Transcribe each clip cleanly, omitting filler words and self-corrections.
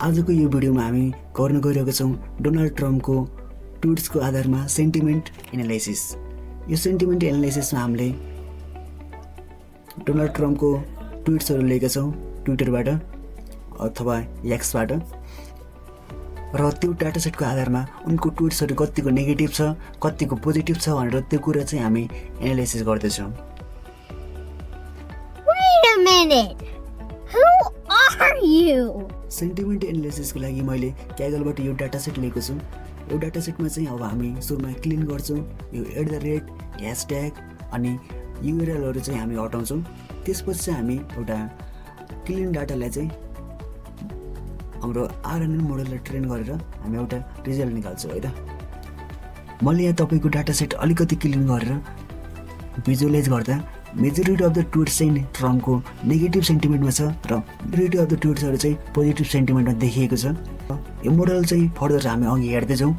आजको यो भिडियोमा हामी गर्न गइरहेका छौँ डोनाल्ड ट्रम्पको ट्विट्सको आधारमा सेन्टिमेन्ट एनालाइसिस। यो सेन्टिमेन्ट एनालाइसिसमा हामीले डोनाल्ड ट्रम्पको ट्विट्सहरू लिएका छौँ ट्विटरबाट अथवा एक्सबाट, र त्यो डाटासेटको आधारमा उनको ट्विट्सहरू कतिको नेगेटिभ छ कतिको पोजिटिभ छ भनेर त्यो कुरा चाहिँ हामी एनालाइसिस गर्दैछौँ। Wait a minute. Who are you? Sentiment एनालाइसिसको लागि मैले क्यागलबाट यो डाटासेट लिएको छु। यो डाटासेटमा चाहिँ अब हामी सुरुमा क्लिन गर्छौँ, यो @ ह्यासट्याग अनि युआरएलहरू चाहिँ हामी हटाउँछौँ। त्यसपछि चाहिँ हामी एउटा क्लिन डाटालाई चाहिँ हाम्रो आरएनएन मोडललाई ट्रेन गरेर हामी एउटा रिजल्ट निकाल्छौँ है त। मैले यहाँ तपाईँको डाटासेट अलिकति क्लिन गरेर भिजुअलाइज गर्दा मेजोरिटी अफ द ट्विट्स चाहिँ ट्रम्पको नेगेटिभ सेन्टिमेन्टमा छ र मेजोरिटी अफ द ट्विट्सहरू चाहिँ पोजिटिभ सेन्टिमेन्टमा देखिएको छ। यो मोडल चाहिँ फर्दर हामी अघि हेर्दैछौँ।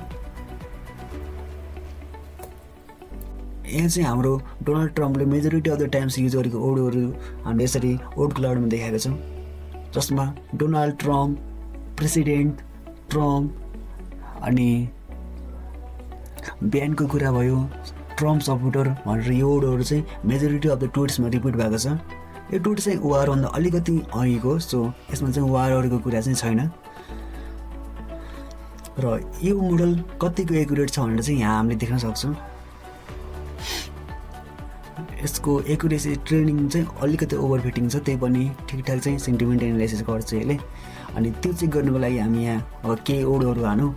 यहाँ चाहिँ हाम्रो डोनाल्ड ट्रम्पले majority of the times use गरेको वर्डहरू हामीले यसरी वर्ड क्लाउडमा देखाएका छौँ, जसमा डोनाल्ड ट्रम्प, प्रेसिडेन्ट ट्रम्प, अनि बिहानको कुरा भयो ट्रम्प सपोर्टर भनेर यो वर्डहरू चाहिँ मेजोरिटी अफ द ट्विट्समा रिपिट भएको छ। यो ट्विट चाहिँ वारभन्दा अलिकति अघिको, सो यसमा चाहिँ वारहरूको कुरा चाहिँ छैन। र यो मोडल कतिको एकुरेट छ भनेर चाहिँ यहाँ हामीले देख्न सक्छौँ। यसको एकुरेसी ट्रेनिङ चाहिँ अलिकति ओभरफिटिङ छ, त्यही पनि ठिकठाक चाहिँ सेन्टिमेन्ट एनालाइसिस गर्छ यसले। अनि त्यो चेक गर्नुको लागि हामी यहाँ अब केही वर्डहरू हानौँ,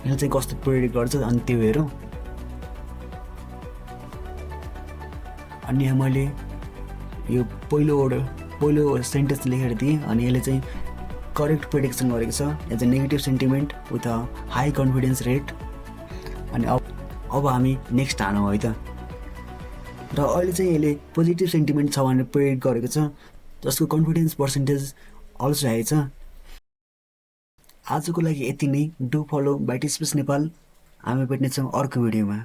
यसले चाहिँ कस्तो प्रेडिक्ट गर्छ अनि त्यो हेरौँ। अनि यहाँ मैले यो पहिलो सेन्टेन्स लेखेर दिएँ अनि यसले चाहिँ करेक्ट प्रेडिक्सन गरेको छ। यहाँ चाहिँ negative sentiment with a high confidence rate. अनि अब हामी नेक्स्ट हानौँ है त। र अहिले चाहिँ यसले पोजिटिभ सेन्टिमेन्ट छ भनेर प्रेडिक्ट गरेको छ, जसको कन्फिडेन्स पर्सेन्टेज अल्सो हाई छ। आजको लागि यति नै। Do follow byte space Nepal. हामी भेट्नेछौँ अर्को भिडियोमा।